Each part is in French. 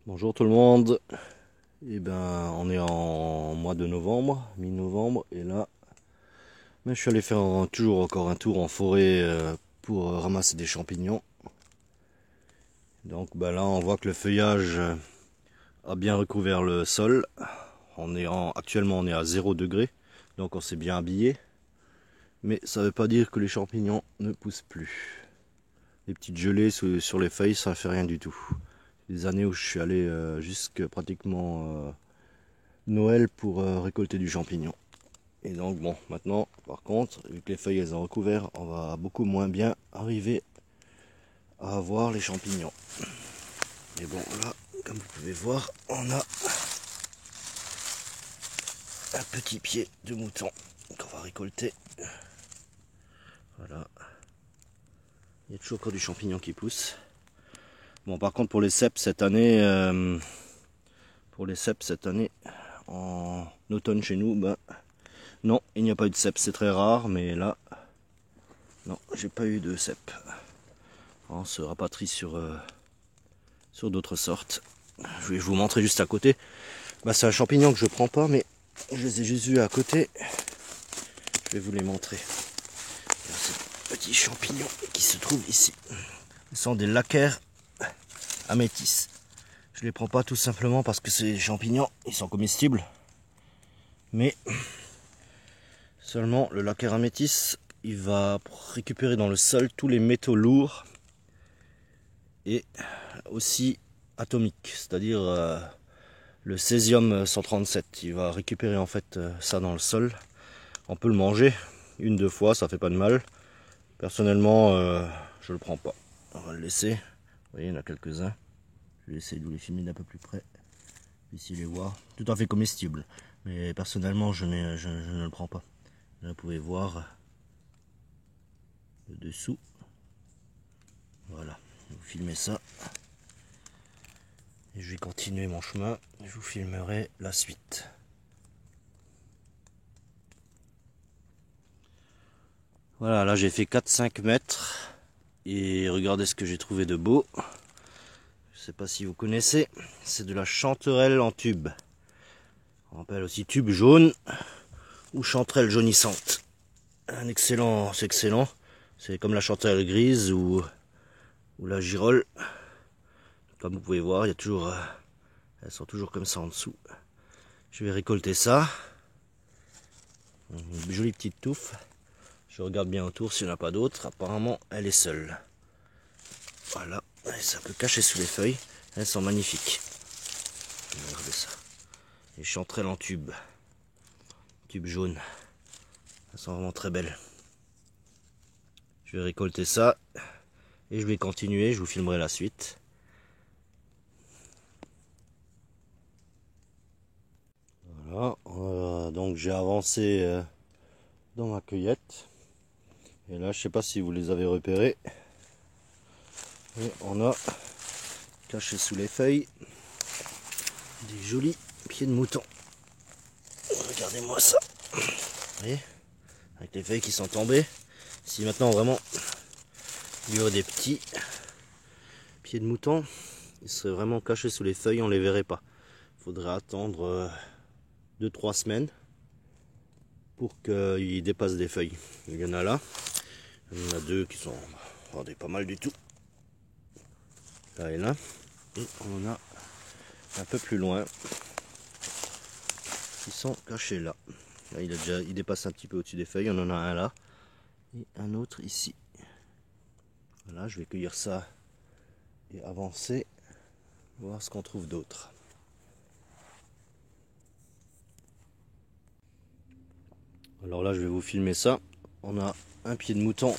Bonjour tout le monde. On est en mois de novembre, mi-novembre, et là, je suis allé faire toujours encore un tour en forêt pour ramasser des champignons. Donc là, on voit que le feuillage a bien recouvert le sol. Actuellement, on est à 0 degré, donc on s'est bien habillé. Mais ça ne veut pas dire que les champignons ne poussent plus. Les petites gelées sur les feuilles, ça ne fait rien du tout. Des années où je suis allé jusque pratiquement Noël pour récolter du champignon. Et donc bon, maintenant, par contre, vu que les feuilles elles ont recouvert, on va beaucoup moins bien arriver à avoir les champignons. Mais bon, là, comme vous pouvez voir, on a un petit pied de mouton qu'on va récolter. Voilà. Il y a toujours encore du champignon qui pousse. Bon, par contre, pour les cèpes cette année, en automne chez nous, non, il n'y a pas eu de cèpes, c'est très rare, mais là, non, j'ai pas eu de cèpes. On se rapatrie sur d'autres sortes. Je vais vous montrer juste à côté. C'est un champignon que je prends pas, mais je les ai juste vus à côté. Je vais vous les montrer. Il y a ces petits champignons qui se trouvent ici. Ce sont des laccaires améthys. Je les prends pas tout simplement parce que ces champignons, ils sont comestibles. Mais seulement le laccaire améthys, il va récupérer dans le sol tous les métaux lourds et aussi atomiques, c'est-à-dire le césium 137. Il va récupérer en fait ça dans le sol. On peut le manger une, deux fois, ça fait pas de mal. Personnellement, je le prends pas. On va le laisser. Vous voyez, il y en a quelques-uns. Je vais essayer de vous les filmer d'un peu plus près. Ici les voir. Tout à fait comestible. Mais personnellement, je ne le prends pas. Là, vous pouvez voir le dessous. Voilà. Je vais vous filmer ça. Et je vais continuer mon chemin. Je vous filmerai la suite. Voilà, là j'ai fait 4-5 mètres. Et regardez ce que j'ai trouvé de beau. Je sais pas si vous connaissez. C'est de la chanterelle en tube. On appelle aussi tube jaune ou chanterelle jaunissante. C'est excellent. C'est comme la chanterelle grise ou la girole. Comme vous pouvez voir, il y a toujours, elles sont toujours comme ça en dessous. Je vais récolter ça. Une jolie petite touffe. Je regarde bien autour s'il n'y en a pas d'autres. Apparemment, elle est seule. Voilà. Et ça peut cacher sous les feuilles. Elles sont magnifiques. Regardez ça. Les chanterelles en tube. Tube jaune. Elles sont vraiment très belles. Je vais récolter ça. Et je vais continuer. Je vous filmerai la suite. Voilà. Donc j'ai avancé dans ma cueillette. Et là, je sais pas si vous les avez repérés. Et on a caché sous les feuilles des jolis pieds de mouton. Regardez-moi ça. Vous voyez, avec les feuilles qui sont tombées. Si maintenant vraiment il y aurait des petits pieds de mouton, ils seraient vraiment cachés sous les feuilles, on les verrait pas. Il faudrait attendre 2-3 semaines pour qu'ils dépassent des feuilles. Il y en a là. Il y en a deux qui sont pas mal du tout. Là et là. Et on en a un peu plus loin. Ils sont cachés là. Là il dépasse un petit peu au-dessus des feuilles. On en a un là. Et un autre ici. Voilà, je vais cueillir ça et avancer. Voir ce qu'on trouve d'autre. Alors là, je vais vous filmer ça. On a un pied de mouton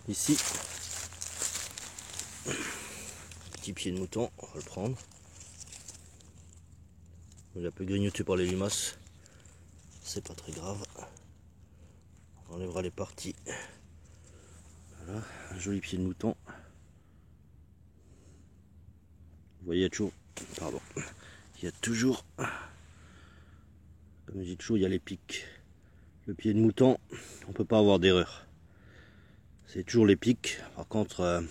ici. Petit pied de mouton, on va le prendre. Il est un peu grignoté par les limaces. C'est pas très grave. On enlèvera les parties. Voilà, un joli pied de mouton. Vous voyez, il y a toujours, comme je dis toujours, il y a les pics. Le pied de mouton, on peut pas avoir d'erreur. C'est toujours les pics. Par contre,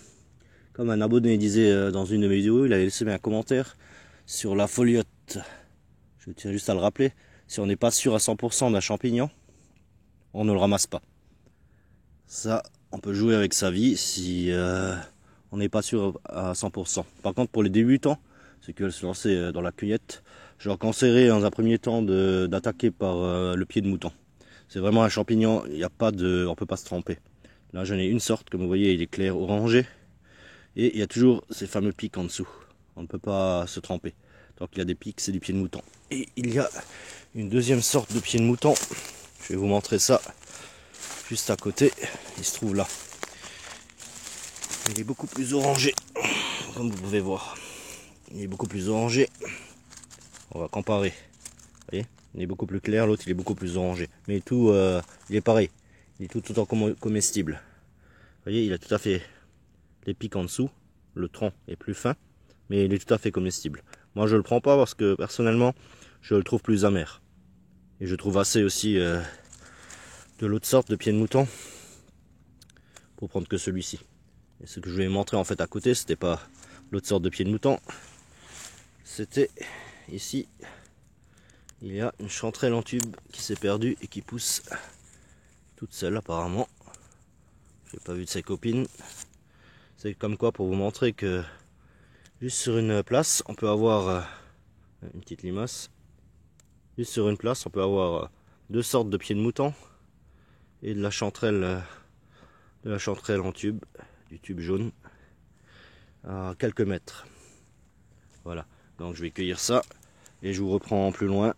comme un abonné disait dans une de mes vidéos, il avait laissé un commentaire sur la foliote. Je tiens juste à le rappeler, si on n'est pas sûr à 100% d'un champignon, on ne le ramasse pas. Ça, on peut jouer avec sa vie si on n'est pas sûr à 100%. Par contre, pour les débutants, ceux qui veulent se lancer dans la cueillette, je leur conseillerais dans un premier temps d'attaquer par le pied de mouton. C'est vraiment un champignon, il n'y a pas de, on peut pas se tromper. Là, j'en ai une sorte, comme vous voyez, il est clair orangé. Et il y a toujours ces fameux pics en dessous. On ne peut pas se tromper. Donc il y a des pics, c'est du pied de mouton. Et il y a une deuxième sorte de pied de mouton. Je vais vous montrer ça juste à côté. Il se trouve là. Il est beaucoup plus orangé, comme vous pouvez voir. Il est beaucoup plus orangé. On va comparer. Vous voyez, il est beaucoup plus clair, l'autre il est beaucoup plus orangé. Mais tout, il est pareil. Il est tout autant comestible. Vous voyez, il a tout à fait les pics en dessous. Le tronc est plus fin, mais il est tout à fait comestible. Moi je le prends pas parce que personnellement je le trouve plus amer. Et je trouve assez aussi de l'autre sorte de pied de mouton pour prendre que celui-ci. Et ce que je vais montrer en fait à côté, c'était pas l'autre sorte de pied de mouton. C'était ici, il y a une chanterelle en tube qui s'est perdue et qui pousse toute seule apparemment. J'ai pas vu de ses copines. C'est comme quoi pour vous montrer que juste sur une place, on peut avoir une petite limace. Juste sur une place, on peut avoir deux sortes de pieds de mouton et de la chanterelle en tube, du tube jaune, à quelques mètres. Voilà, donc je vais cueillir ça et je vous reprends plus loin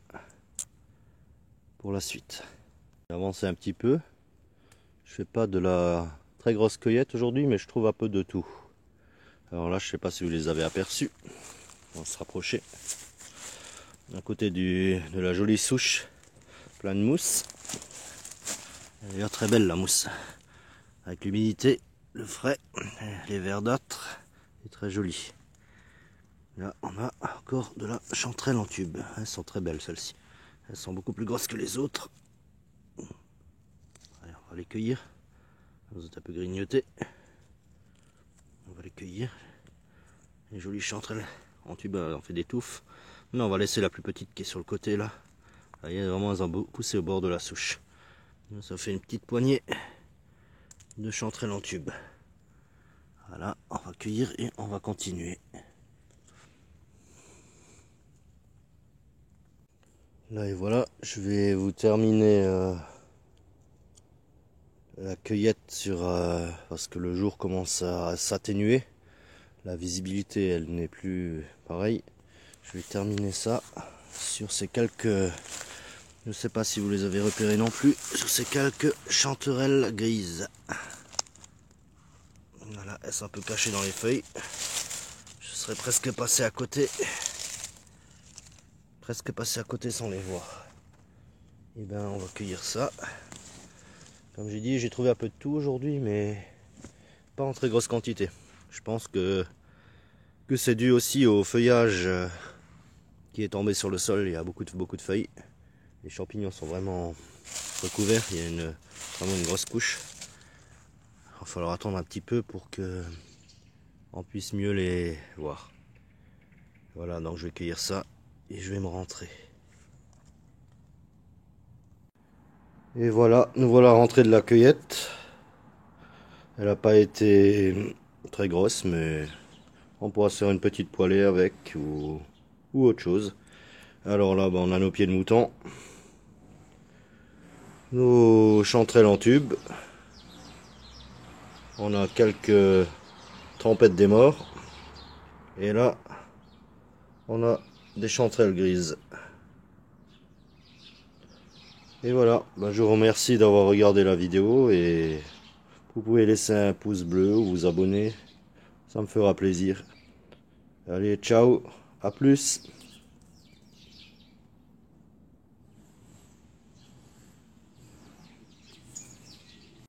pour la suite. J'ai avancé un petit peu. Je fais pas de la très grosse cueillette aujourd'hui, mais je trouve un peu de tout. Alors là, je sais pas si vous les avez aperçus. On va se rapprocher. D'un côté de la jolie souche, plein de mousse. Elle est très belle la mousse. Avec l'humidité, le frais, les verdâtres, c'est très joli. Là, on a encore de la chanterelle en tube. Elles sont très belles celles-ci. Elles sont beaucoup plus grosses que les autres. Allez, on va les cueillir. Vous êtes un peu grignotés. On va les cueillir. Les jolies chanterelles en tube, on fait des touffes. Mais on va laisser la plus petite qui est sur le côté là. Vous voyez, vraiment elles ont poussé au bord de la souche. Ça fait une petite poignée de chanterelles en tube. Voilà, on va cueillir et on va continuer. Là et voilà, je vais vous terminer la cueillette sur parce que le jour commence à s'atténuer. La visibilité elle n'est plus pareille. Je vais terminer ça sur ces quelques, je ne sais pas si vous les avez repérés non plus, sur ces quelques chanterelles grises. Voilà, elles sont un peu cachées dans les feuilles. Je serais presque passé à côté. Presque passé à côté sans les voir. Et ben on va cueillir ça. Comme j'ai dit, j'ai trouvé un peu de tout aujourd'hui, mais pas en très grosse quantité. Je pense que c'est dû aussi au feuillage qui est tombé sur le sol. Il y a beaucoup de feuilles. Les champignons sont vraiment recouverts. Il y a vraiment une grosse couche. Il va falloir attendre un petit peu pour que on puisse mieux les voir. Voilà, donc je vais cueillir ça et je vais me rentrer. Et voilà, nous voilà rentrés de la cueillette. Elle n'a pas été très grosse, mais on pourra se faire une petite poêlée avec ou autre chose. Alors là, on a nos pieds de mouton, nos chanterelles en tube, on a quelques trempettes des morts, et là, on a des chanterelles grises. Et voilà, je vous remercie d'avoir regardé la vidéo et vous pouvez laisser un pouce bleu ou vous abonner, ça me fera plaisir. Allez, ciao, à plus.